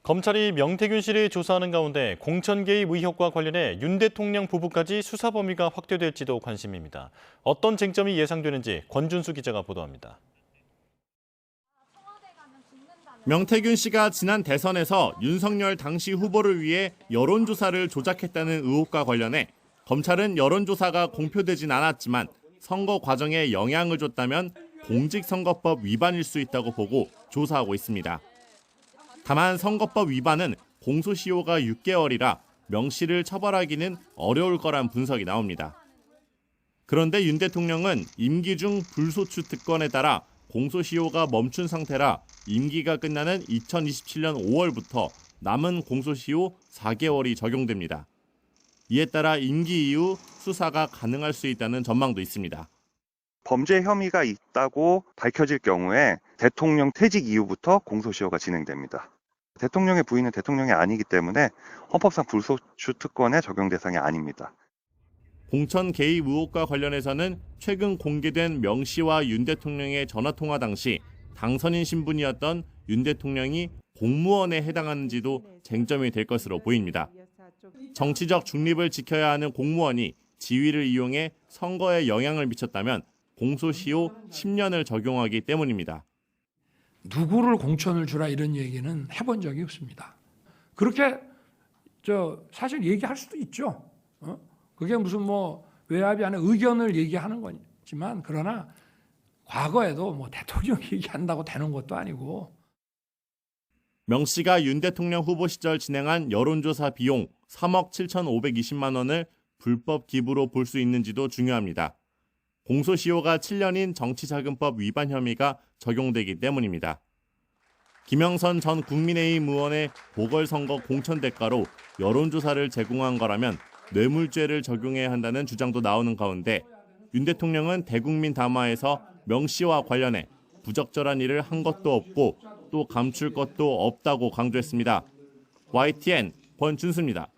검찰이 명태균 씨를 조사하는 가운데 공천 개입 의혹과 관련해 윤 대통령 부부까지 수사 범위가 확대될지도 관심입니다. 어떤 쟁점이 예상되는지 권준수 기자가 보도합니다. 명태균 씨가 지난 대선에서 윤석열 당시 후보를 위해 여론조사를 조작했다는 의혹과 관련해 검찰은 여론조사가 공표되진 않았지만 선거 과정에 영향을 줬다면 공직선거법 위반일 수 있다고 보고 조사하고 있습니다. 다만 선거법 위반은 공소시효가 6개월이라 명 씨를 처벌하기는 어려울 거란 분석이 나옵니다. 그런데 윤 대통령은 임기 중 불소추 특권에 따라 공소시효가 멈춘 상태라 임기가 끝나는 2027년 5월부터 남은 공소시효 4개월이 적용됩니다. 이에 따라 임기 이후 수사가 가능할 수 있다는 전망도 있습니다. 범죄 혐의가 있다고 밝혀질 경우에 대통령 퇴직 이후부터 공소시효가 진행됩니다. 대통령의 부인은 대통령이 아니기 때문에 헌법상 불소추 특권의 적용 대상이 아닙니다. 공천 개입 의혹과 관련해서는 최근 공개된 명 씨와 윤 대통령의 전화통화 당시 당선인 신분이었던 윤 대통령이 공무원에 해당하는지도 쟁점이 될 것으로 보입니다. 정치적 중립을 지켜야 하는 공무원이 지위를 이용해 선거에 영향을 미쳤다면 공소시효 10년을 적용하기 때문입니다. 누구를 공천을 주라 이런 얘기는 해본 적이 없습니다. 그렇게 사실 얘기할 수도 있죠. 그게 무슨 외압이 아닌 의견을 얘기하는 거지만 그러나 과거에도 대통령 얘기한다고 되는 것도 아니고. 명 씨가 윤 대통령 후보 시절 진행한 여론조사 비용 3억 7,520만 원을 불법 기부로 볼 수 있는지도 중요합니다. 공소시효가 7년인 정치자금법 위반 혐의가 적용되기 때문입니다. 김영선 전 국민의힘 의원의 보궐선거 공천 대가로 여론조사를 제공한 거라면 뇌물죄를 적용해야 한다는 주장도 나오는 가운데 윤 대통령은 대국민 담화에서 명 씨와 관련해 부적절한 일을 한 것도 없고 또 감출 것도 없다고 강조했습니다. YTN 권준수입니다.